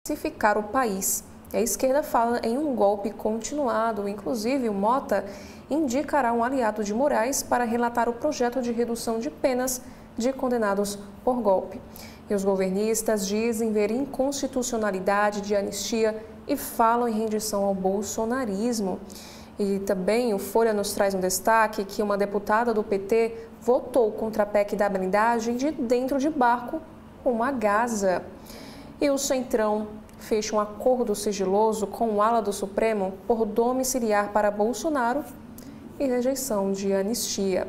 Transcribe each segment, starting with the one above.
pacificar o país. A esquerda fala em um golpe continuado. Inclusive, o Mota indicará um aliado de Moraes para relatar o projeto de redução de penas de condenados por golpe. E os governistas dizem ver inconstitucionalidade de anistia e falam em rendição ao bolsonarismo. E também o Folha nos traz um destaque que uma deputada do PT votou contra a PEC da blindagem de dentro de barco com uma Gaza. E o Centrão fecha um acordo sigiloso com o ala do Supremo por domiciliar para Bolsonaro e rejeição de anistia.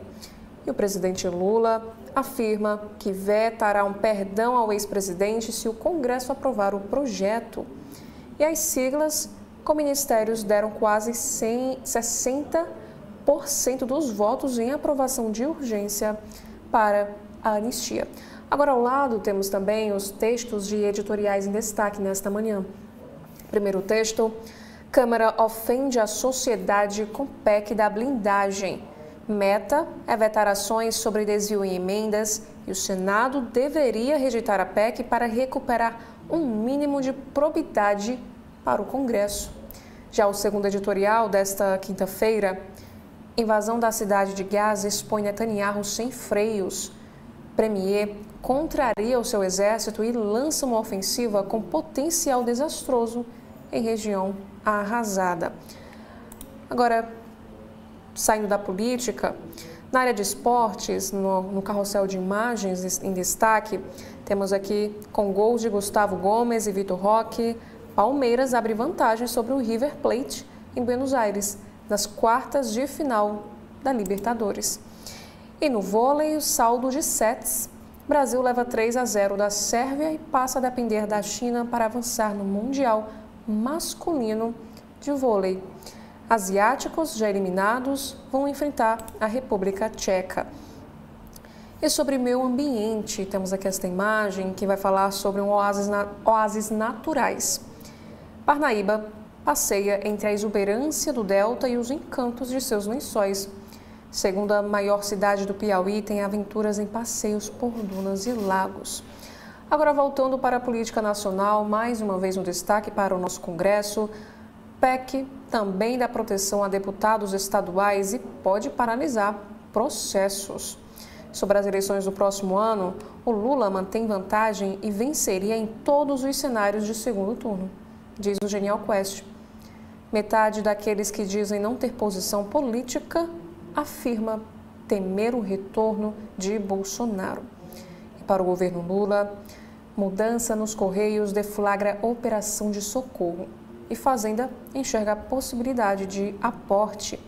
E o presidente Lula afirma que vetará um perdão ao ex-presidente se o Congresso aprovar o projeto. E as siglas com ministérios deram quase 60% dos votos em aprovação de urgência para a anistia. Agora, ao lado, temos também os textos de editoriais em destaque nesta manhã. Primeiro texto: Câmara ofende a sociedade com PEC da blindagem. Meta é vetar ações sobre desvio em emendas e o Senado deveria rejeitar a PEC para recuperar um mínimo de probidade para o Congresso. Já o segundo editorial desta quinta-feira: invasão da cidade de Gaza expõe Netanyahu sem freios. Premier contraria o seu exército e lança uma ofensiva com potencial desastroso em região arrasada. Agora, saindo da política, na área de esportes, no carrossel de imagens em destaque, temos aqui, com gols de Gustavo Gomes e Vitor Roque, Palmeiras abre vantagem sobre o River Plate em Buenos Aires, nas quartas de final da Libertadores. E no vôlei, o saldo de sets: Brasil leva 3-0 da Sérvia e passa a depender da China para avançar no Mundial masculino de vôlei. Asiáticos, já eliminados, vão enfrentar a República Tcheca. E sobre meio ambiente, temos aqui esta imagem que vai falar sobre oásis naturais. Parnaíba passeia entre a exuberância do delta e os encantos de seus lençóis. Segunda maior cidade do Piauí, tem aventuras em passeios por dunas e lagos. Agora, voltando para a política nacional, mais uma vez um destaque para o nosso Congresso. PEC também dá proteção a deputados estaduais e pode paralisar processos. Sobre as eleições do próximo ano, o Lula mantém vantagem e venceria em todos os cenários de segundo turno, diz o Genial Quest. Metade daqueles que dizem não ter posição política afirma temer o retorno de Bolsonaro. E para o governo Lula, mudança nos Correios deflagra operação de socorro e Fazenda enxerga a possibilidade de aporte.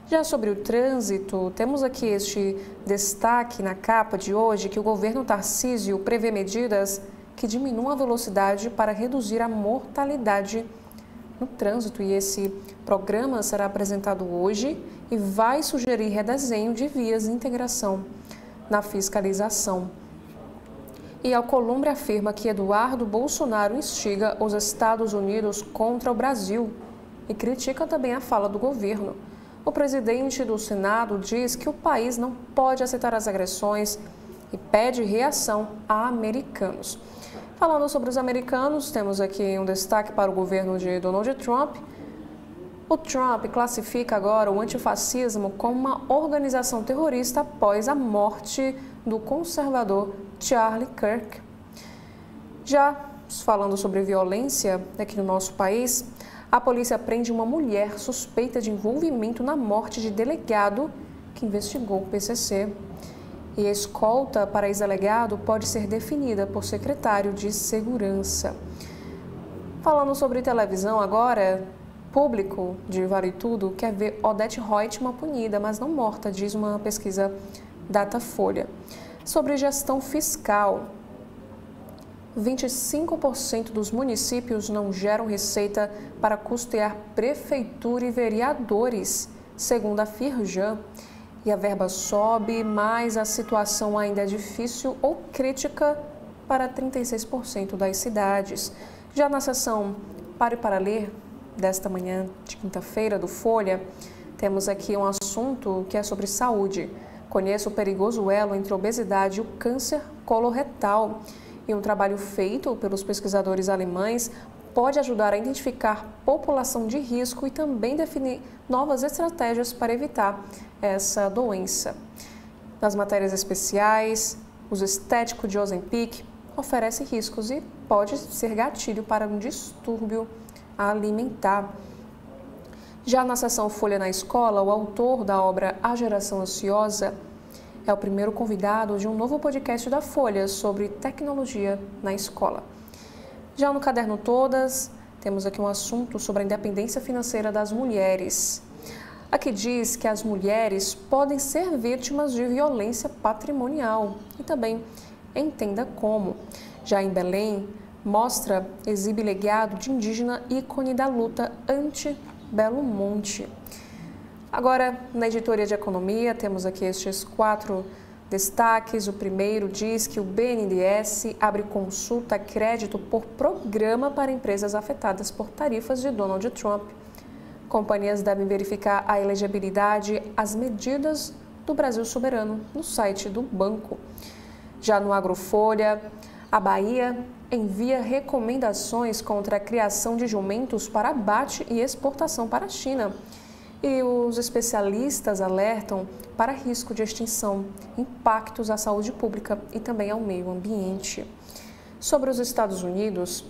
Já sobre o trânsito, temos aqui este destaque na capa de hoje que o governo Tarcísio prevê medidas que diminuam a velocidade para reduzir a mortalidade no trânsito. E esse programa será apresentado hoje e vai sugerir redesenho de vias e integração na fiscalização. E Alcolumbre afirma que Eduardo Bolsonaro instiga os Estados Unidos contra o Brasil e critica também a fala do governo. O presidente do Senado diz que o país não pode aceitar as agressões e pede reação a americanos. Falando sobre os americanos, temos aqui um destaque para o governo de Donald Trump. O Trump classifica agora o antifascismo como uma organização terrorista após a morte do conservador Charlie Kirk. Já falando sobre violência aqui no nosso país, a polícia prende uma mulher suspeita de envolvimento na morte de delegado que investigou o PCC. E a escolta para ex-delegado pode ser definida por secretário de Segurança. Falando sobre televisão agora, público de Vale e Tudo quer ver Odete Roitman punida, mas não morta, diz uma pesquisa Datafolha. Sobre gestão fiscal, 25% dos municípios não geram receita para custear prefeitura e vereadores, segundo a Firjan. E a verba sobe, mas a situação ainda é difícil ou crítica para 36% das cidades. Já na seção Pare para Ler, desta manhã de quinta-feira, do Folha, temos aqui um assunto que é sobre saúde. Conheça o perigoso elo entre a obesidade e o câncer coloretal. E um trabalho feito pelos pesquisadores alemães pode ajudar a identificar população de risco e também definir novas estratégias para evitar essa doença. Nas matérias especiais, o uso estético de Ozempic oferece riscos e pode ser gatilho para um distúrbio alimentar. Já na seção Folha na Escola, o autor da obra A Geração Ansiosa é o primeiro convidado de um novo podcast da Folha sobre tecnologia na escola. Já no Caderno Todas, temos aqui um assunto sobre a independência financeira das mulheres. Aqui diz que as mulheres podem ser vítimas de violência patrimonial e também entenda como. Já em Belém, exibe legado de indígena ícone da luta anti-Belo Monte. Agora, na editoria de economia, temos aqui estes 4 destaques. O primeiro diz que o BNDES abre consulta a crédito por programa para empresas afetadas por tarifas de Donald Trump. Companhias devem verificar a elegibilidade às medidas do Brasil Soberano no site do banco. Já no Agrofolha, a Bahia envia recomendações contra a criação de jumentos para abate e exportação para a China. E os especialistas alertam para risco de extinção, impactos à saúde pública e também ao meio ambiente. Sobre os Estados Unidos,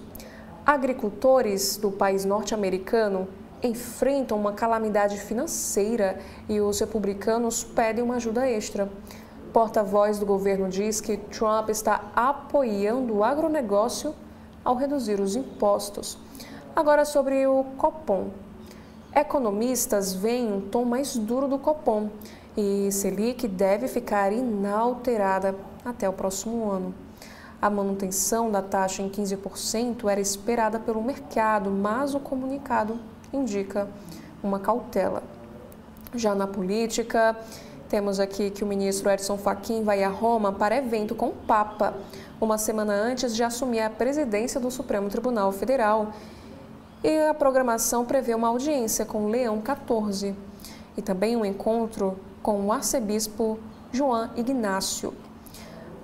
agricultores do país norte-americano enfrentam uma calamidade financeira e os republicanos pedem uma ajuda extra. Porta-voz do governo diz que Trump está apoiando o agronegócio ao reduzir os impostos. Agora sobre o Copom. Economistas veem um tom mais duro do Copom e Selic deve ficar inalterada até o próximo ano. A manutenção da taxa em 15% era esperada pelo mercado, mas o comunicado indica uma cautela. Já na política, temos aqui que o ministro Edson Fachin vai a Roma para evento com o Papa, uma semana antes de assumir a presidência do Supremo Tribunal Federal. E a programação prevê uma audiência com Leão XIV e também um encontro com o arcebispo João Ignácio.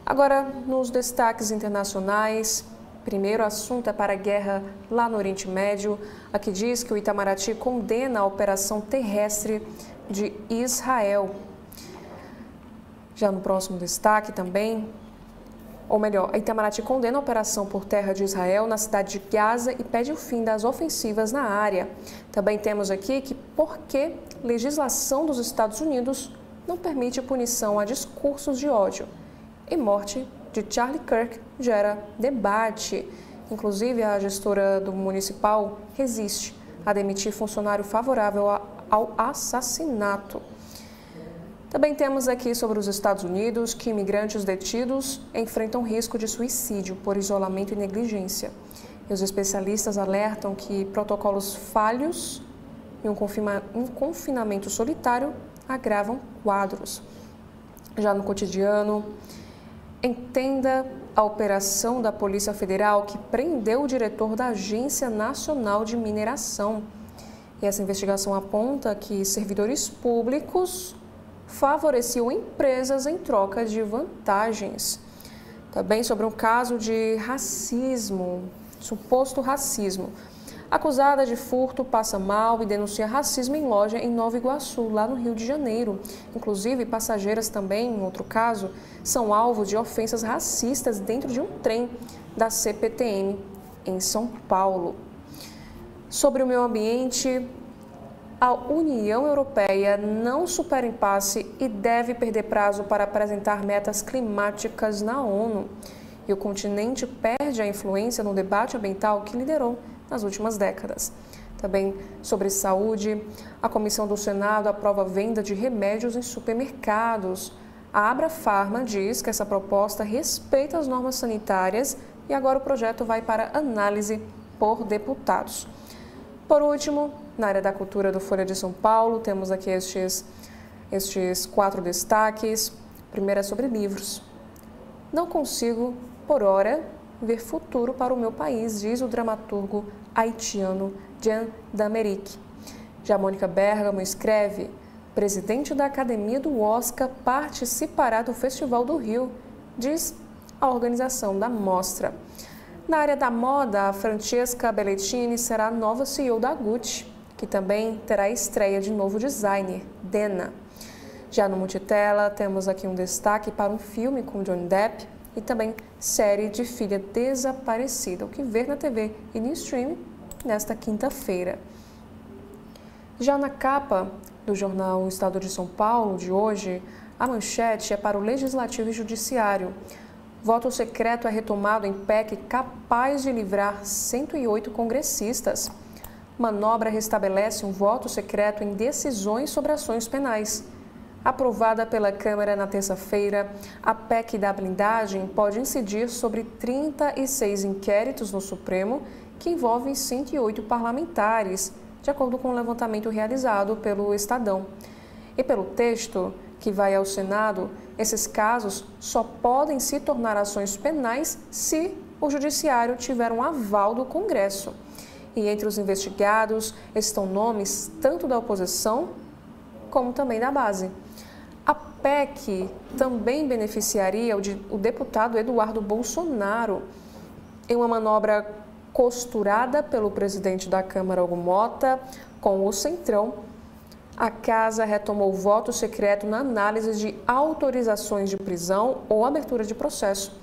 Agora, nos destaques internacionais, primeiro assunto é para a guerra lá no Oriente Médio. Aqui diz que o Itamaraty condena a operação terrestre de Israel. Já no próximo destaque também, ou melhor, a Itamaraty condena a operação por terra de Israel na cidade de Gaza e pede o fim das ofensivas na área. Também temos aqui que por que legislação dos Estados Unidos não permite punição a discursos de ódio. E morte de Charlie Kirk gera debate. Inclusive, a gestora do municipal resiste a demitir funcionário favorável ao assassinato. Também temos aqui sobre os Estados Unidos que imigrantes detidos enfrentam risco de suicídio por isolamento e negligência. E os especialistas alertam que protocolos falhos e um confinamento solitário agravam quadros. Já no cotidiano, entenda a operação da Polícia Federal que prendeu o diretor da Agência Nacional de Mineração. E essa investigação aponta que servidores públicos favoreciam empresas em troca de vantagens. Também sobre um caso de racismo, suposto racismo. Acusada de furto, passa mal e denuncia racismo em loja em Nova Iguaçu, lá no Rio de Janeiro. Inclusive, passageiras também, em outro caso, são alvos de ofensas racistas dentro de um trem da CPTM em São Paulo. Sobre o meio ambiente, a União Europeia não supera impasse e deve perder prazo para apresentar metas climáticas na ONU. E o continente perde a influência no debate ambiental que liderou nas últimas décadas. Também sobre saúde, a Comissão do Senado aprova a venda de remédios em supermercados. A Abrafarma diz que essa proposta respeita as normas sanitárias e agora o projeto vai para análise por deputados. Por último, na área da cultura do Folha de São Paulo, temos aqui estes 4 destaques. Primeiro é sobre livros. Não consigo, por hora, ver futuro para o meu país, diz o dramaturgo haitiano Jean D'Amérique. Já Mônica Bergamo escreve: presidente da Academia do Oscar participará do Festival do Rio, diz a organização da mostra. Na área da moda, a Francesca Bellettini será a nova CEO da Gucci, que também terá estreia de novo designer, Dena. Já no Multitela, temos aqui um destaque para um filme com Johnny Depp e também série de Filha Desaparecida, o que ver na TV e no stream nesta quinta-feira. Já na capa do jornal Estado de São Paulo de hoje, a manchete é para o Legislativo e Judiciário. Voto secreto é retomado em PEC capaz de livrar 108 congressistas. Manobra restabelece um voto secreto em decisões sobre ações penais. Aprovada pela Câmara na terça-feira, a PEC da blindagem pode incidir sobre 36 inquéritos no Supremo que envolvem 108 parlamentares, de acordo com o levantamento realizado pelo Estadão. E pelo texto que vai ao Senado, esses casos só podem se tornar ações penais se o Judiciário tiver um aval do Congresso. E entre os investigados estão nomes tanto da oposição como também da base. A PEC também beneficiaria o deputado Eduardo Bolsonaro em uma manobra costurada pelo presidente da Câmara, Hugo Mota, com o Centrão. A Casa retomou o voto secreto na análise de autorizações de prisão ou abertura de processo.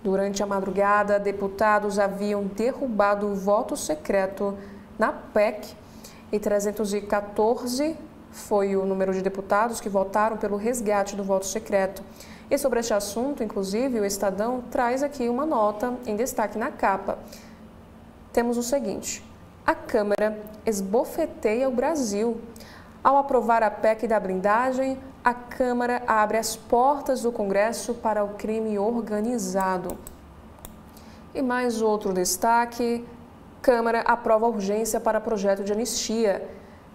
Durante a madrugada, deputados haviam derrubado o voto secreto na PEC e 314 foi o número de deputados que votaram pelo resgate do voto secreto. E sobre este assunto, inclusive, o Estadão traz aqui uma nota em destaque na capa. Temos o seguinte: a Câmara esbofeteia o Brasil. Ao aprovar a PEC da blindagem, a Câmara abre as portas do Congresso para o crime organizado. E mais outro destaque: Câmara aprova urgência para projeto de anistia.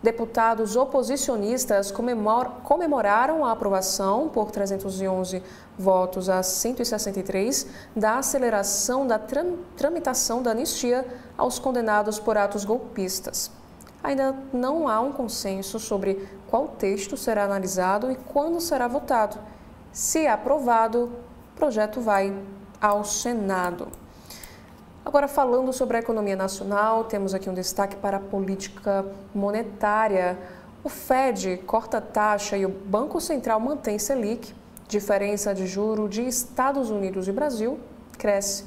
Deputados oposicionistas comemoraram a aprovação por 311 votos a 163 da aceleração da tramitação da anistia aos condenados por atos golpistas. Ainda não há um consenso sobre qual texto será analisado e quando será votado. Se aprovado, o projeto vai ao Senado. Agora, falando sobre a economia nacional, temos aqui um destaque para a política monetária. O Fed corta a taxa e o Banco Central mantém Selic. Diferença de juro de Estados Unidos e Brasil cresce.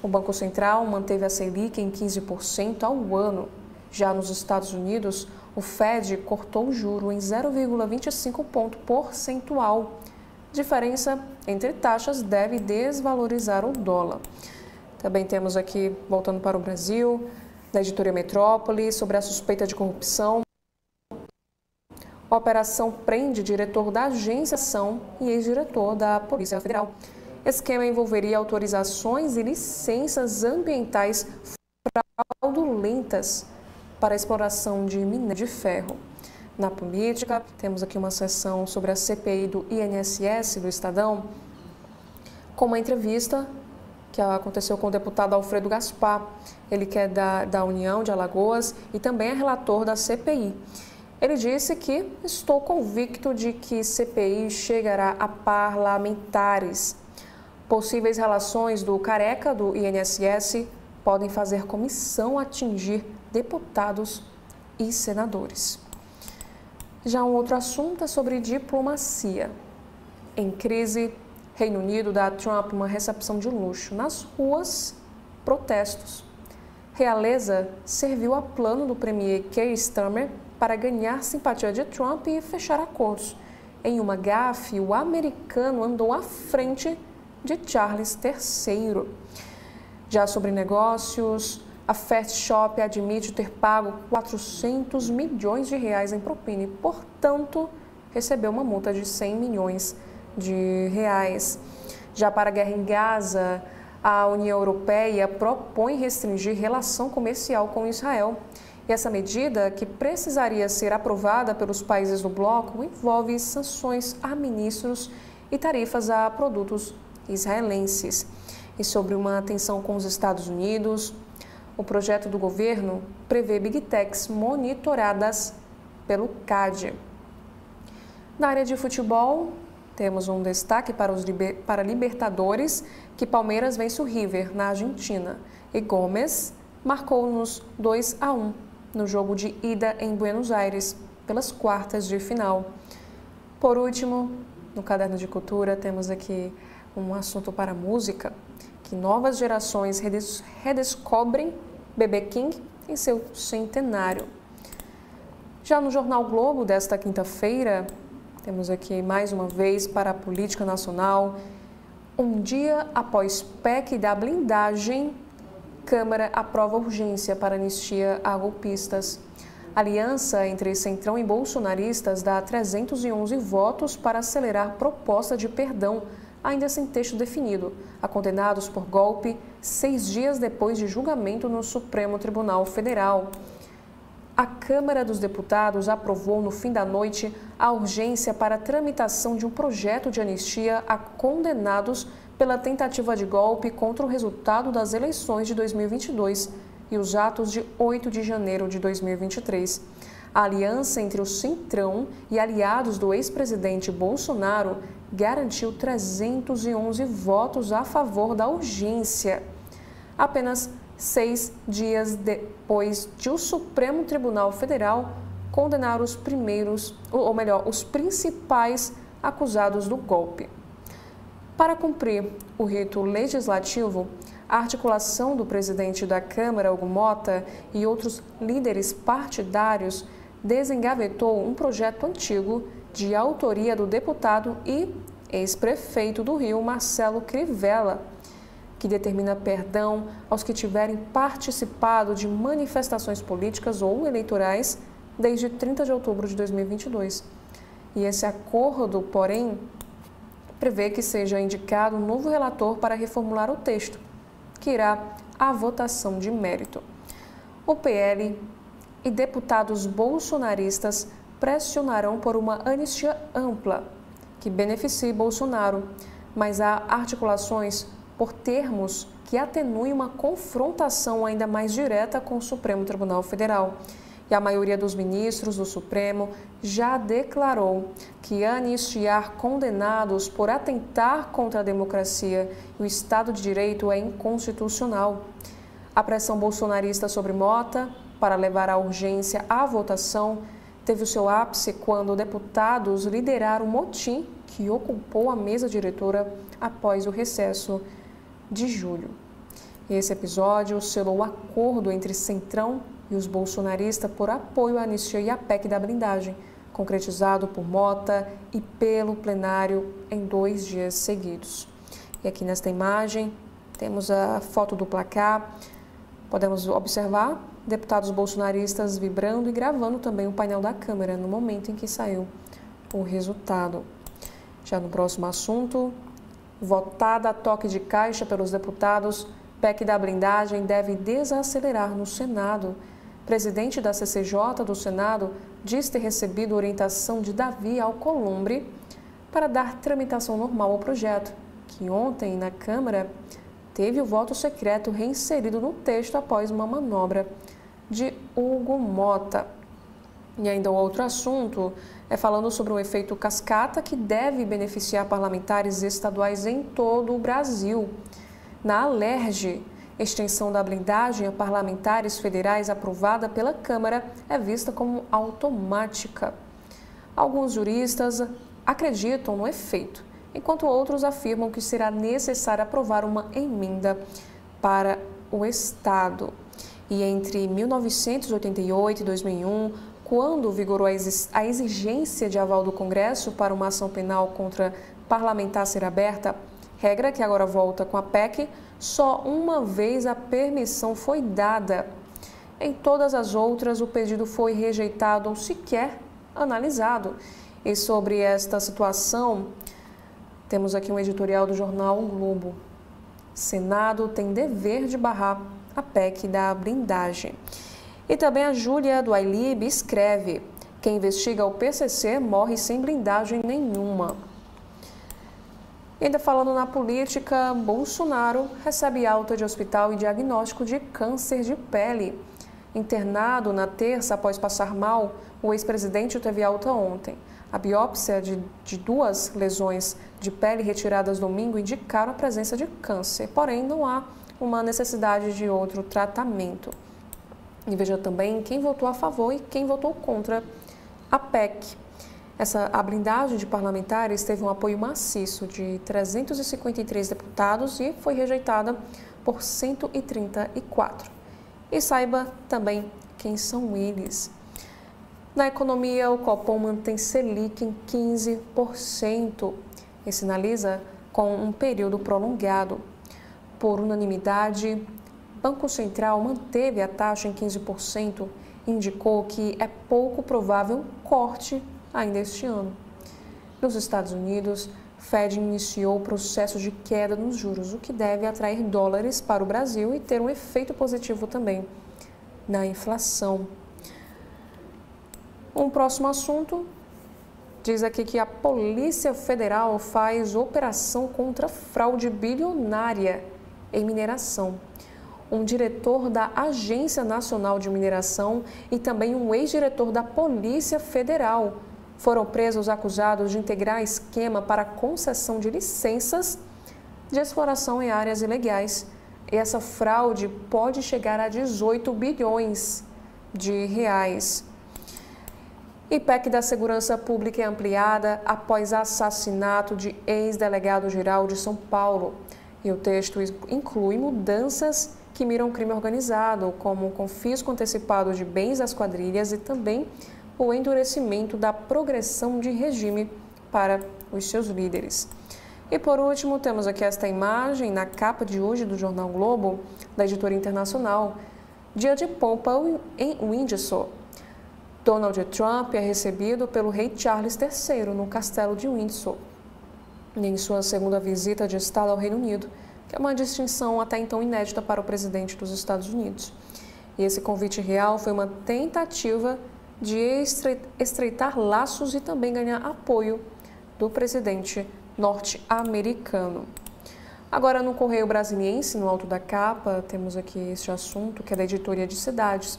O Banco Central manteve a Selic em 15% ao ano. Já nos Estados Unidos, o Fed cortou o juro em 0,25 ponto percentual. Diferença entre taxas deve desvalorizar o dólar. Também temos aqui, voltando para o Brasil, da editoria Metrópole, sobre a suspeita de corrupção. A operação prende diretor da agência ação e ex-diretor da Polícia Federal. Esquema envolveria autorizações e licenças ambientais fraudulentas para a exploração de minério de ferro. Na política, temos aqui uma seção sobre a CPI do INSS do Estadão, com uma entrevista que aconteceu com o deputado Alfredo Gaspar. Ele que é da União de Alagoas e também é relator da CPI. Ele disse que estou convicto de que CPI chegará a parlamentares. Possíveis relações do careca do INSS podem fazer comissão atingir deputados e senadores. Já um outro assunto é sobre diplomacia. Em crise, Reino Unido dá a Trump uma recepção de luxo. Nas ruas, protestos. Realeza serviu a plano do premier Keir Starmer para ganhar simpatia de Trump e fechar acordos. Em uma gafe, o americano andou à frente de Charles III. Já sobre negócios, a Fast Shop admite ter pago 400 milhões de reais em propina e, portanto, recebeu uma multa de 100 milhões de reais. Já para a guerra em Gaza, a União Europeia propõe restringir relação comercial com Israel. E essa medida, que precisaria ser aprovada pelos países do bloco, envolve sanções a ministros e tarifas a produtos israelenses. E sobre uma tensão com os Estados Unidos, o projeto do governo prevê Big Techs monitoradas pelo CAD. Na área de futebol, temos um destaque para Libertadores, que Palmeiras vence o River na Argentina. E Gomes marcou nos 2-1 no jogo de ida em Buenos Aires, pelas quartas de final. Por último, no Caderno de Cultura, temos aqui um assunto para música, que novas gerações redescobrem B.B. King em seu centenário. Já no Jornal Globo desta quinta-feira, temos aqui mais uma vez para a política nacional. Um dia após PEC da blindagem, Câmara aprova urgência para anistia a golpistas. Aliança entre Centrão e bolsonaristas dá 311 votos para acelerar proposta de perdão, ainda sem texto definido, a condenados por golpe 6 dias depois de julgamento no Supremo Tribunal Federal. A Câmara dos Deputados aprovou no fim da noite a urgência para a tramitação de um projeto de anistia a condenados pela tentativa de golpe contra o resultado das eleições de 2022 e os atos de 8 de janeiro de 2023. A aliança entre o Centrão e aliados do ex-presidente Bolsonaro garantiu 311 votos a favor da urgência. Apenas 6 dias depois de o Supremo Tribunal Federal condenar os principais acusados do golpe. Para cumprir o rito legislativo, a articulação do presidente da Câmara, Hugo Mota, e outros líderes partidários desengavetou um projeto antigo de autoria do deputado e ex-prefeito do Rio, Marcelo Crivella, que determina perdão aos que tiverem participado de manifestações políticas ou eleitorais desde 30 de outubro de 2022. E esse acordo, porém, prevê que seja indicado um novo relator para reformular o texto, que irá à votação de mérito. O PL e deputados bolsonaristas pressionarão por uma anistia ampla, que beneficie Bolsonaro, mas há articulações por termos que atenuem uma confrontação ainda mais direta com o Supremo Tribunal Federal. E a maioria dos ministros do Supremo já declarou que anistiar condenados por atentar contra a democracia e o Estado de Direito é inconstitucional. A pressão bolsonarista sobre Mota para levar a urgência à votação teve o seu ápice quando deputados lideraram o motim que ocupou a mesa diretora após o recesso de julho. E esse episódio selou o acordo entre Centrão e os bolsonaristas por apoio à anistia e à PEC da blindagem, concretizado por Mota e pelo plenário em 2 dias seguidos. E aqui nesta imagem temos a foto do placar. Podemos observar deputados bolsonaristas vibrando e gravando também o painel da Câmara no momento em que saiu o resultado. Já no próximo assunto, votada a toque de caixa pelos deputados, PEC da blindagem deve desacelerar no Senado. Presidente da CCJ do Senado diz ter recebido orientação de Davi Alcolumbre para dar tramitação normal ao projeto, que ontem na Câmara teve o voto secreto reinserido no texto após uma manobra de Hugo Mota. E ainda o outro assunto é falando sobre um efeito cascata que deve beneficiar parlamentares estaduais em todo o Brasil. Na Alerj, extensão da blindagem a parlamentares federais aprovada pela Câmara é vista como automática. Alguns juristas acreditam no efeito, enquanto outros afirmam que será necessário aprovar uma emenda para o Estado. E entre 1988 e 2001, quando vigorou a exigência de aval do Congresso para uma ação penal contra parlamentar ser aberta, regra que agora volta com a PEC, só uma vez a permissão foi dada. Em todas as outras, o pedido foi rejeitado ou sequer analisado. E sobre esta situação, temos aqui um editorial do jornal O Globo. Senado tem dever de barrar a PEC da blindagem. E também a Júlia do Ailib escreve: quem investiga o PCC morre sem blindagem nenhuma. E ainda falando na política, Bolsonaro recebe alta de hospital e diagnóstico de câncer de pele. Internado na terça após passar mal, o ex-presidente teve alta ontem. A biópsia de 2 lesões de pele retiradas domingo indicaram a presença de câncer, porém não há uma necessidade de outro tratamento. E veja também quem votou a favor e quem votou contra a PEC. A blindagem de parlamentares teve um apoio maciço de 353 deputados e foi rejeitada por 134. E saiba também quem são eles. Na economia, o Copom mantém Selic em 15% e sinaliza com um período prolongado. Por unanimidade, o Banco Central manteve a taxa em 15% e indicou que é pouco provável um corte ainda este ano. Nos Estados Unidos, o Fed iniciou o processo de queda nos juros, o que deve atrair dólares para o Brasil e ter um efeito positivo também na inflação. Um próximo assunto diz aqui que a Polícia Federal faz operação contra fraude bilionária em mineração. Um diretor da Agência Nacional de Mineração e também um ex-diretor da Polícia Federal foram presos acusados de integrar esquema para concessão de licenças de exploração em áreas ilegais. E essa fraude pode chegar a 18 bilhões de reais. E PEC da Segurança Pública é ampliada após assassinato de ex-delegado-geral de São Paulo. E o texto inclui mudanças que miram crime organizado, como o confisco antecipado de bens das quadrilhas e também o endurecimento da progressão de regime para os seus líderes. E por último, temos aqui esta imagem na capa de hoje do Jornal Globo, da editora internacional, dia de pompa em Windsor. Donald Trump é recebido pelo rei Charles III no castelo de Windsor, em sua segunda visita de Estado ao Reino Unido, que é uma distinção até então inédita para o presidente dos Estados Unidos. E esse convite real foi uma tentativa de estreitar laços e também ganhar apoio do presidente norte-americano. Agora, no Correio Brasiliense, no alto da capa, temos aqui este assunto, que é da editoria de cidades.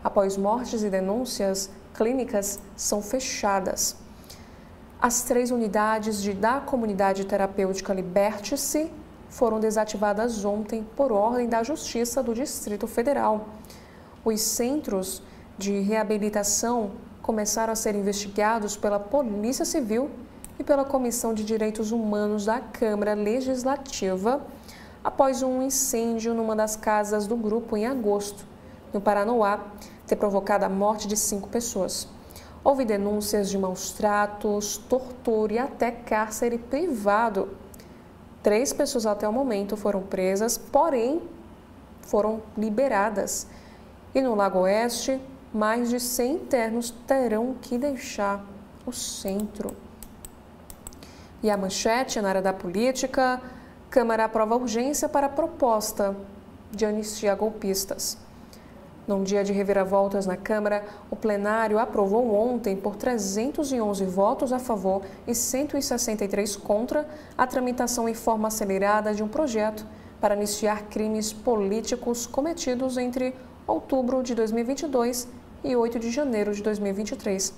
Após mortes e denúncias, clínicas são fechadas. As 3 unidades da comunidade terapêutica Liberte-se foram desativadas ontem por ordem da Justiça do Distrito Federal. Os centros de reabilitação começaram a ser investigados pela Polícia Civil e pela Comissão de Direitos Humanos da Câmara Legislativa após um incêndio numa das casas do grupo em agosto, no Paranoá, ter provocado a morte de 5 pessoas. Houve denúncias de maus-tratos, tortura e até cárcere privado. 3 pessoas até o momento foram presas, porém foram liberadas. E no Lago Oeste, mais de 100 internos terão que deixar o centro. E a manchete na área da política: Câmara aprova urgência para a proposta de anistia a golpistas. Num dia de reviravoltas na Câmara, o plenário aprovou ontem, por 311 votos a favor e 163 contra, a tramitação em forma acelerada de um projeto para anistiar crimes políticos cometidos entre outubro de 2022 e 8 de janeiro de 2023.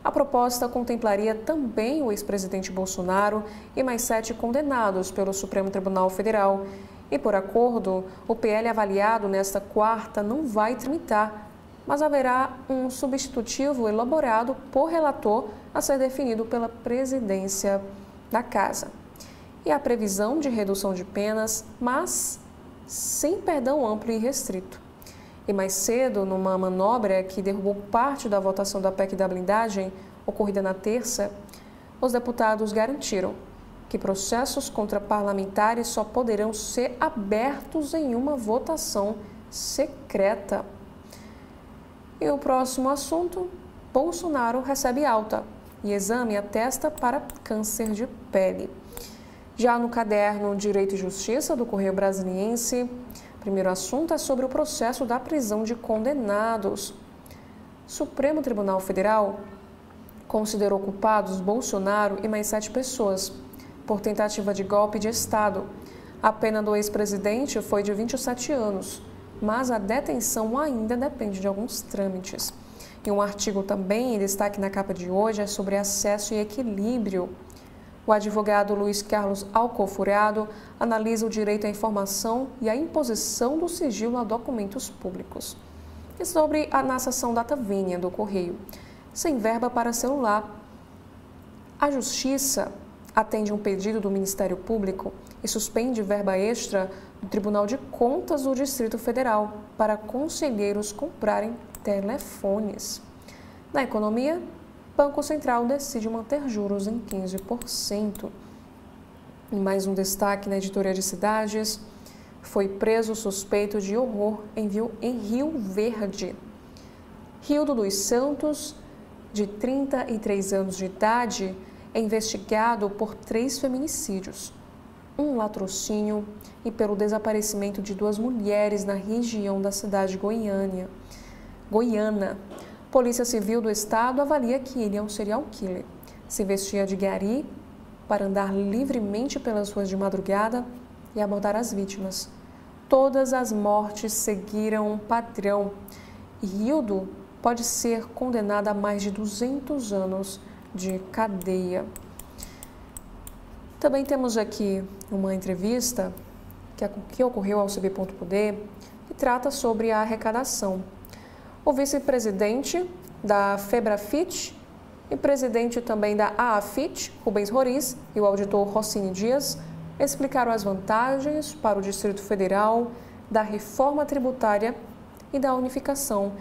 A proposta contemplaria também o ex-presidente Bolsonaro e mais 7 condenados pelo Supremo Tribunal Federal. E, por acordo, o PL avaliado nesta quarta não vai tramitar, mas haverá um substitutivo elaborado por relator a ser definido pela presidência da Casa. E a previsão de redução de penas, mas sem perdão amplo e restrito. E mais cedo, numa manobra que derrubou parte da votação da PEC da blindagem, ocorrida na terça, os deputados garantiram que processos contra parlamentares só poderão ser abertos em uma votação secreta. E o próximo assunto: Bolsonaro recebe alta e exame atesta para câncer de pele. Já no caderno Direito e Justiça do Correio Brasiliense, o primeiro assunto é sobre o processo da prisão de condenados. Supremo Tribunal Federal considerou culpados Bolsonaro e mais 7 pessoas por tentativa de golpe de Estado. A pena do ex-presidente foi de 27 anos, mas a detenção ainda depende de alguns trâmites. E um artigo também em destaque na capa de hoje é sobre acesso e equilíbrio. O advogado Luiz Carlos Alcofurado analisa o direito à informação e a imposição do sigilo a documentos públicos. E sobre na seção Data Vênia do Correio, sem verba para celular. A Justiça atende um pedido do Ministério Público e suspende verba extra do Tribunal de Contas do Distrito Federal para conselheiros comprarem telefones. Na economia, Banco Central decide manter juros em 15%. E mais um destaque na editoria de cidades: foi preso suspeito de horror em Rio Verde. Rildo dos Santos, de 33 anos de idade, é investigado por 3 feminicídios, um latrocínio e pelo desaparecimento de 2 mulheres na região da cidade goiana. Polícia Civil do Estado avalia que ele é um serial killer. Se vestia de gari para andar livremente pelas ruas de madrugada e abordar as vítimas. Todas as mortes seguiram um padrão e Rildo pode ser condenado a mais de 200 anos de cadeia. Também temos aqui uma entrevista que ocorreu ao CB.poder, que trata sobre a arrecadação. O vice-presidente da Febrafit e presidente também da AAFIT, Rubens Roriz, e o auditor Rossini Dias explicaram as vantagens para o Distrito Federal da reforma tributária e da unificação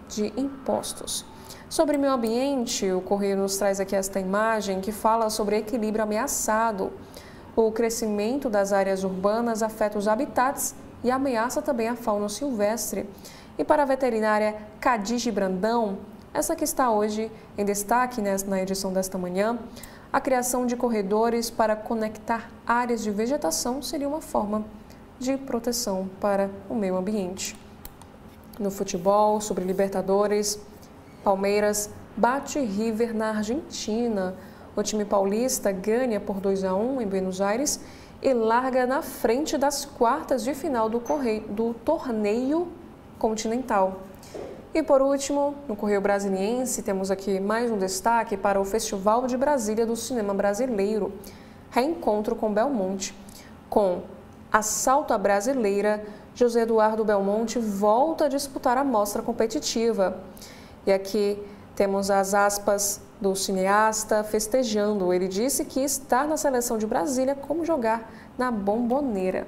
de impostos. Sobre meio ambiente, o Correio nos traz aqui esta imagem que fala sobre equilíbrio ameaçado. O crescimento das áreas urbanas afeta os habitats e ameaça também a fauna silvestre. E para a veterinária Cadije Brandão, essa que está hoje em destaque na edição desta manhã, a criação de corredores para conectar áreas de vegetação seria uma forma de proteção para o meio ambiente. No futebol, sobre Libertadores, Palmeiras bate River na Argentina. O time paulista ganha por 2-1 em Buenos Aires e larga na frente das quartas de final do torneio continental. E por último, no Correio Brasiliense, temos aqui mais um destaque para o Festival de Brasília do Cinema Brasileiro. Reencontro com Belmonte. Com Assalto à Brasileira, José Eduardo Belmonte volta a disputar a mostra competitiva. E aqui temos as aspas do cineasta festejando. Ele disse que estar na seleção de Brasília é como jogar na Bomboneira.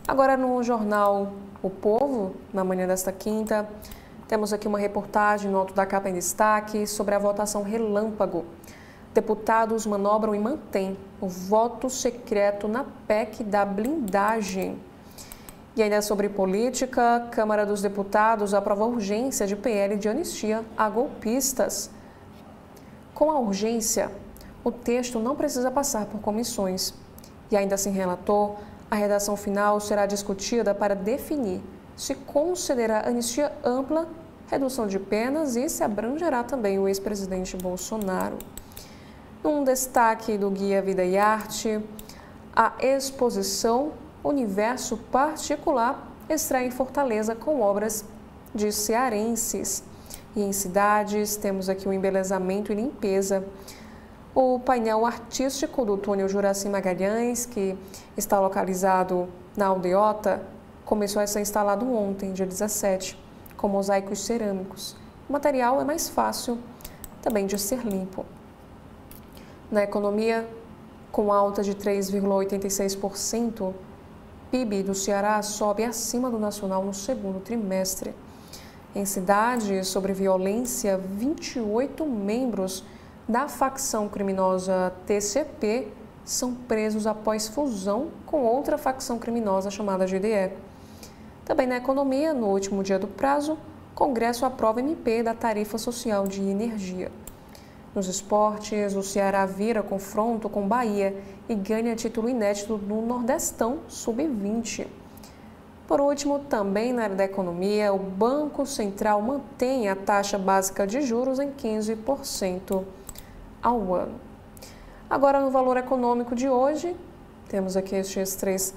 Agora no jornal O Povo, na manhã desta quinta, temos aqui uma reportagem no alto da capa em destaque sobre a votação relâmpago. Deputados manobram e mantêm o voto secreto na PEC da blindagem. E ainda sobre política, Câmara dos Deputados aprova a urgência de PL de anistia a golpistas. Com a urgência, o texto não precisa passar por comissões. E ainda assim relator, a redação final será discutida para definir se concederá anistia ampla, redução de penas e se abrangerá também o ex-presidente Bolsonaro. Num destaque do Guia Vida e Arte, a exposição Universo Particular estreia em Fortaleza com obras de cearenses. E em cidades temos aqui o embelezamento e limpeza. O painel artístico do túnel Juraci Magalhães, que está localizado na Aldeota, começou a ser instalado ontem, dia 17, com mosaicos cerâmicos. O material é mais fácil também de ser limpo. Na economia, com alta de 3,86%, PIB do Ceará sobe acima do nacional no segundo trimestre. Em cidades sobre violência, 28 membros da facção criminosa TCP são presos após fusão com outra facção criminosa chamada GDE. Também na economia, no último dia do prazo, Congresso aprova MP da tarifa social de energia. Nos esportes, o Ceará vira confronto com Bahia e ganha título inédito no Nordestão Sub-20. Por último, também na área da economia, o Banco Central mantém a taxa básica de juros em 15% ao ano. Agora, no valor econômico de hoje, temos aqui estes 3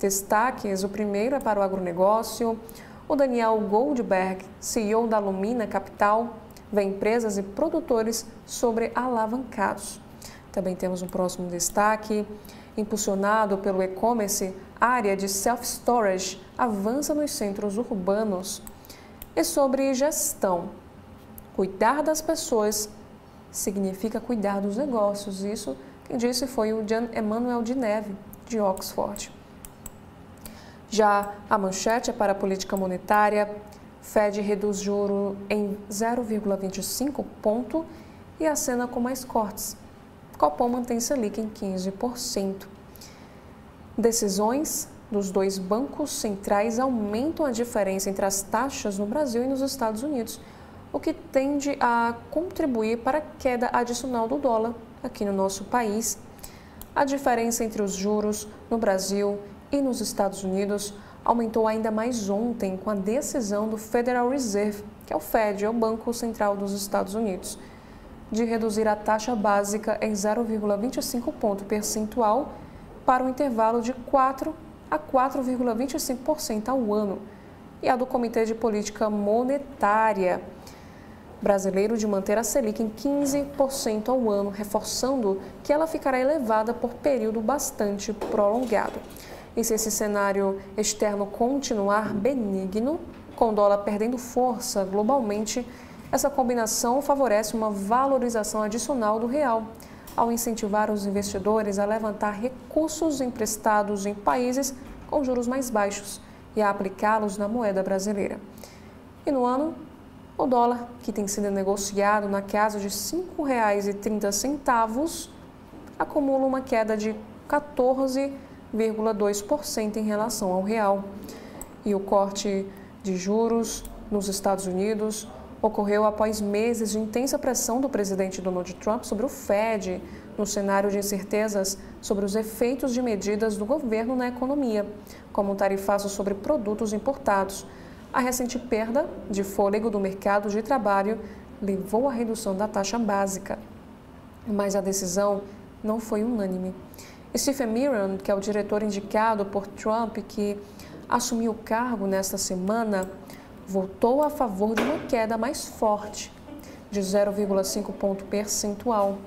destaques. O primeiro é para o agronegócio. O Daniel Goldberg, CEO da Lumina Capital, vê empresas e produtores sobrealavancados. Também temos um próximo destaque. Impulsionado pelo e-commerce, a área de self-storage avança nos centros urbanos. E sobre gestão, cuidar das pessoas significa cuidar dos negócios. Isso quem disse foi o Jean Emmanuel de Neve, de Oxford. Já a manchete é para a política monetária. Fed reduz juro em 0,25 ponto e acena com mais cortes. Copom mantém Selic em 15%. Decisões dos dois bancos centrais aumentam a diferença entre as taxas no Brasil e nos Estados Unidos, o que tende a contribuir para a queda adicional do dólar aqui no nosso país. A diferença entre os juros no Brasil e nos Estados Unidos aumentou ainda mais ontem com a decisão do Federal Reserve, que é o Fed, é o Banco Central dos Estados Unidos, de reduzir a taxa básica em 0,25 ponto percentual para um intervalo de 4 a 4,25% ao ano, e a do Comitê de Política Monetária brasileiro de manter a Selic em 15% ao ano, reforçando que ela ficará elevada por período bastante prolongado. E se esse cenário externo continuar benigno, com o dólar perdendo força globalmente, essa combinação favorece uma valorização adicional do real, ao incentivar os investidores a levantar recursos emprestados em países com juros mais baixos e a aplicá-los na moeda brasileira. E no ano, o dólar, que tem sido negociado na casa de R$ 5,30, acumula uma queda de 14,2% em relação ao real. E o corte de juros nos Estados Unidos ocorreu após meses de intensa pressão do presidente Donald Trump sobre o Fed, no cenário de incertezas sobre os efeitos de medidas do governo na economia, como um tarifaço sobre produtos importados. A recente perda de fôlego do mercado de trabalho levou à redução da taxa básica. Mas a decisão não foi unânime. Stephen Miran, que é o diretor indicado por Trump, que assumiu o cargo nesta semana, votou a favor de uma queda mais forte, de 0,5 ponto percentual.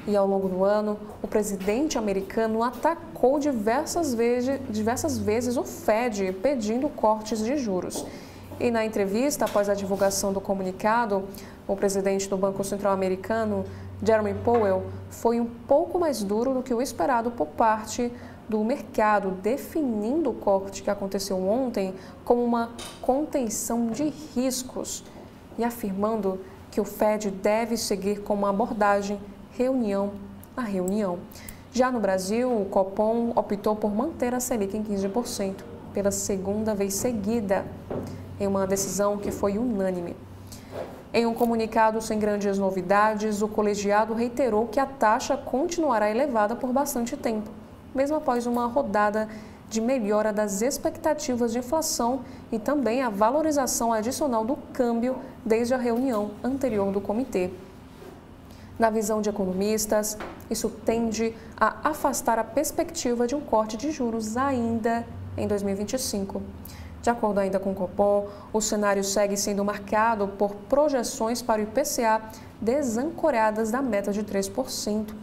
E ao longo do ano, o presidente americano atacou diversas vezes o Fed, pedindo cortes de juros. E na entrevista, após a divulgação do comunicado, o presidente do Banco Central americano, Jerome Powell, foi um pouco mais duro do que o esperado por parte do mercado, definindo o corte que aconteceu ontem como uma contenção de riscos e afirmando que o Fed deve seguir com uma abordagem reunião a reunião. Já no Brasil, o Copom optou por manter a Selic em 15% pela segunda vez seguida, em uma decisão que foi unânime. Em um comunicado sem grandes novidades, o colegiado reiterou que a taxa continuará elevada por bastante tempo, mesmo após uma rodada de melhora das expectativas de inflação e também a valorização adicional do câmbio desde a reunião anterior do comitê. Na visão de economistas, isso tende a afastar a perspectiva de um corte de juros ainda em 2025. De acordo ainda com o Copom, o cenário segue sendo marcado por projeções para o IPCA desancoradas da meta de 3%.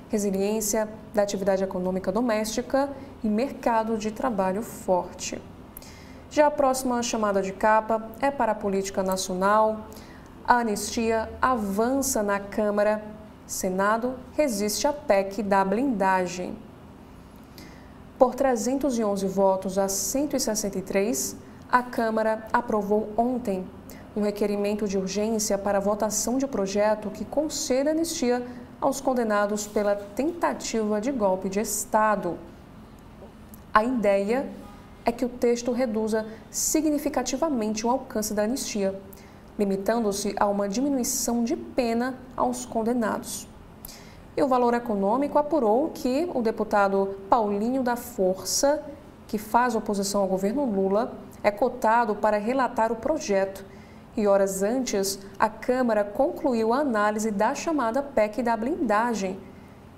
Resiliência da atividade econômica doméstica e mercado de trabalho forte. Já a próxima chamada de capa é para a política nacional. A anistia avança na Câmara. Senado resiste à PEC da blindagem. Por 311 votos a 163, a Câmara aprovou ontem um requerimento de urgência para a votação de projeto que concede anistia aos condenados pela tentativa de golpe de Estado. A ideia é que o texto reduza significativamente o alcance da anistia, limitando-se a uma diminuição de pena aos condenados. E o Valor Econômico apurou que o deputado Paulinho da Força, que faz oposição ao governo Lula, é cotado para relatar o projeto. E horas antes, a Câmara concluiu a análise da chamada PEC da blindagem,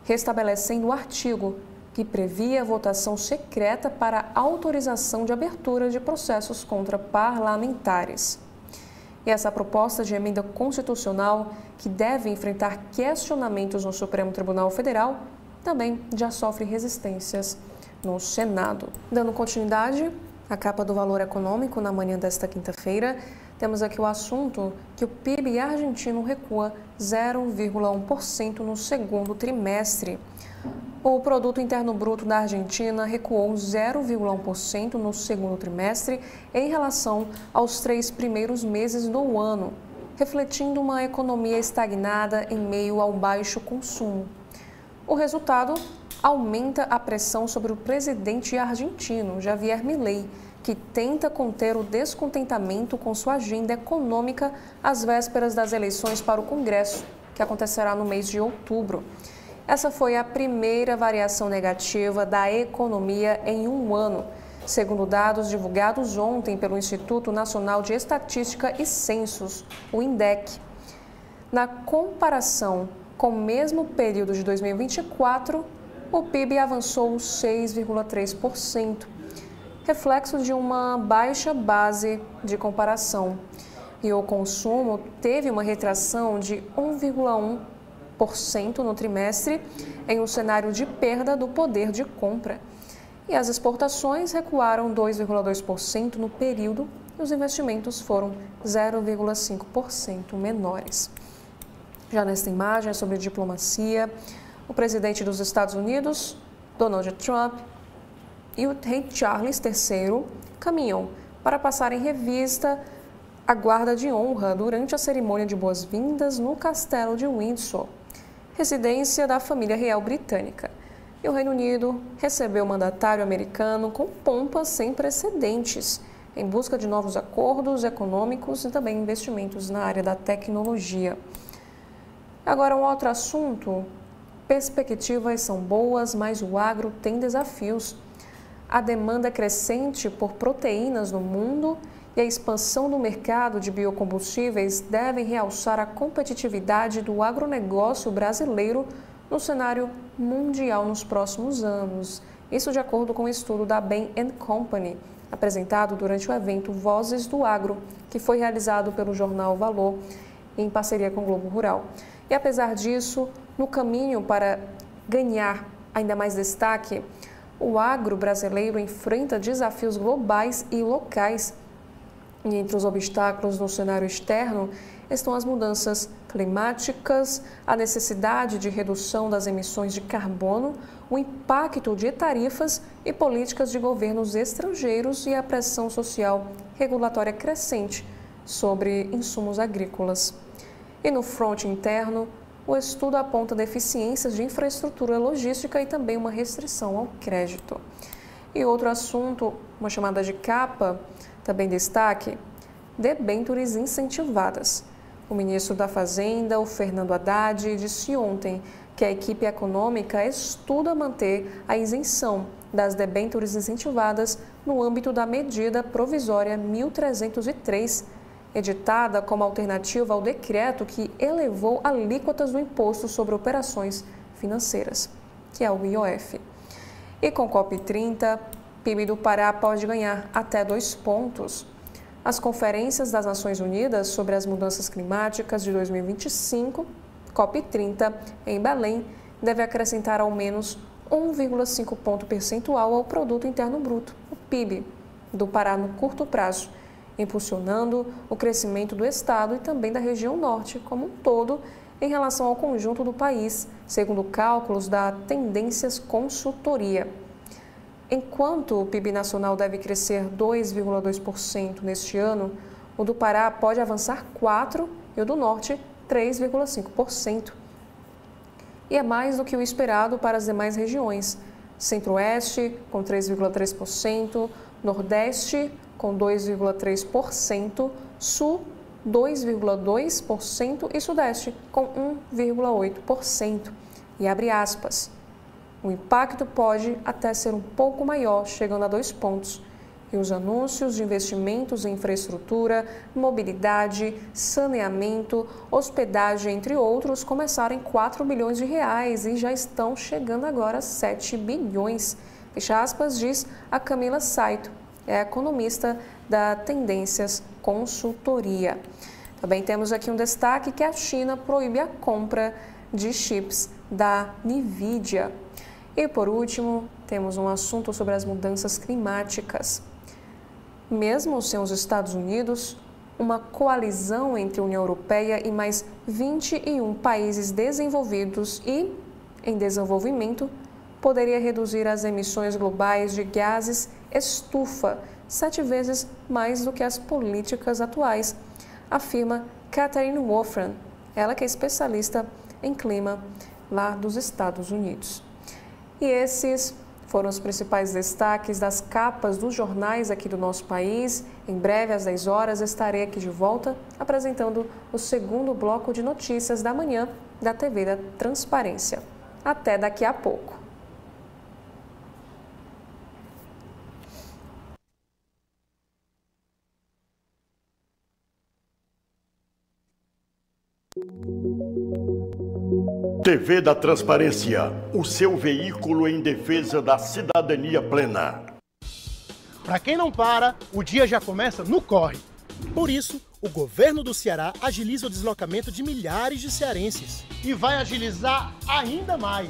restabelecendo o artigo que previa a votação secreta para autorização de abertura de processos contra parlamentares. E essa proposta de emenda constitucional, que deve enfrentar questionamentos no Supremo Tribunal Federal, também já sofre resistências no Senado. Dando continuidade à capa do Valor Econômico na manhã desta quinta-feira, temos aqui o assunto que o PIB argentino recua 0,1% no segundo trimestre. O Produto Interno Bruto da Argentina recuou 0,1% no segundo trimestre em relação aos 3 primeiros meses do ano, refletindo uma economia estagnada em meio ao baixo consumo. O resultado aumenta a pressão sobre o presidente argentino, Javier Milei, que tenta conter o descontentamento com sua agenda econômica às vésperas das eleições para o Congresso, que acontecerá no mês de outubro. Essa foi a primeira variação negativa da economia em um ano, segundo dados divulgados ontem pelo Instituto Nacional de Estatística e Censos, o INDEC. Na comparação com o mesmo período de 2024, o PIB avançou 6,3%, reflexo de uma baixa base de comparação. E o consumo teve uma retração de 1,1% no trimestre, em um cenário de perda do poder de compra. E as exportações recuaram 2,2% no período e os investimentos foram 0,5% menores. Já nesta imagem é sobre diplomacia, o presidente dos Estados Unidos, Donald Trump, e o rei Charles III caminham para passar em revista a guarda de honra durante a cerimônia de boas-vindas no Castelo de Windsor, residência da família real britânica. E o Reino Unido recebeu o mandatário americano com pompas sem precedentes, em busca de novos acordos econômicos e também investimentos na área da tecnologia. Agora, um outro assunto: perspectivas são boas, mas o agro tem desafios. A demanda crescente por proteínas no mundo e a expansão do mercado de biocombustíveis devem realçar a competitividade do agronegócio brasileiro no cenário mundial nos próximos anos. Isso de acordo com o estudo da Bain & Company, apresentado durante o evento Vozes do Agro, que foi realizado pelo jornal Valor em parceria com o Globo Rural. E apesar disso, no caminho para ganhar ainda mais destaque, o agro brasileiro enfrenta desafios globais e locais. E entre os obstáculos no cenário externo estão as mudanças climáticas, a necessidade de redução das emissões de carbono, o impacto de tarifas e políticas de governos estrangeiros e a pressão social regulatória crescente sobre insumos agrícolas. E no fronte interno, o estudo aponta deficiências de infraestrutura logística e também uma restrição ao crédito. E outro assunto, uma chamada de capa, também destaque: debêntures incentivadas. O ministro da Fazenda, o Fernando Haddad, disse ontem que a equipe econômica estuda manter a isenção das debêntures incentivadas no âmbito da medida provisória 1303, editada como alternativa ao decreto que elevou alíquotas do Imposto sobre Operações Financeiras, que é o IOF. E com COP30, PIB do Pará pode ganhar até 2 pontos. As conferências das Nações Unidas sobre as mudanças climáticas de 2025, COP30, em Belém, deve acrescentar ao menos 1,5 ponto percentual ao Produto Interno Bruto, o PIB, do Pará no curto prazo, impulsionando o crescimento do Estado e também da região norte como um todo em relação ao conjunto do país, segundo cálculos da Tendências Consultoria. Enquanto o PIB nacional deve crescer 2,2% neste ano, o do Pará pode avançar 4% e o do norte 3,5%. E é mais do que o esperado para as demais regiões. Centro-Oeste com 3,3%, Nordeste com 2,3%, Sul 2,2% e Sudeste com 1,8%. E abre aspas: o impacto pode até ser um pouco maior, chegando a 2 pontos. E os anúncios de investimentos em infraestrutura, mobilidade, saneamento, hospedagem, entre outros, começaram em 4 bilhões de reais e já estão chegando agora a 7 bilhões. Fecha aspas, diz a Camila Saito, é economista da Tendências Consultoria. Também temos aqui um destaque que a China proíbe a compra de chips da NVIDIA. E por último, temos um assunto sobre as mudanças climáticas. Mesmo sem os Estados Unidos, uma coalizão entre a União Europeia e mais 21 países desenvolvidos e em desenvolvimento poderia reduzir as emissões globais de gases estufa 7 vezes mais do que as políticas atuais, afirma Catherine Wolfram, ela que é especialista em clima lá dos Estados Unidos. E esses foram os principais destaques das capas dos jornais aqui do nosso país. Em breve, às 10 horas, estarei aqui de volta apresentando o segundo bloco de notícias da manhã da TV da Transparência. Até daqui a pouco. TV da Transparência, o seu veículo em defesa da cidadania plena. Para quem não para, o dia já começa no corre. Por isso, o governo do Ceará agiliza o deslocamento de milhares de cearenses. E vai agilizar ainda mais.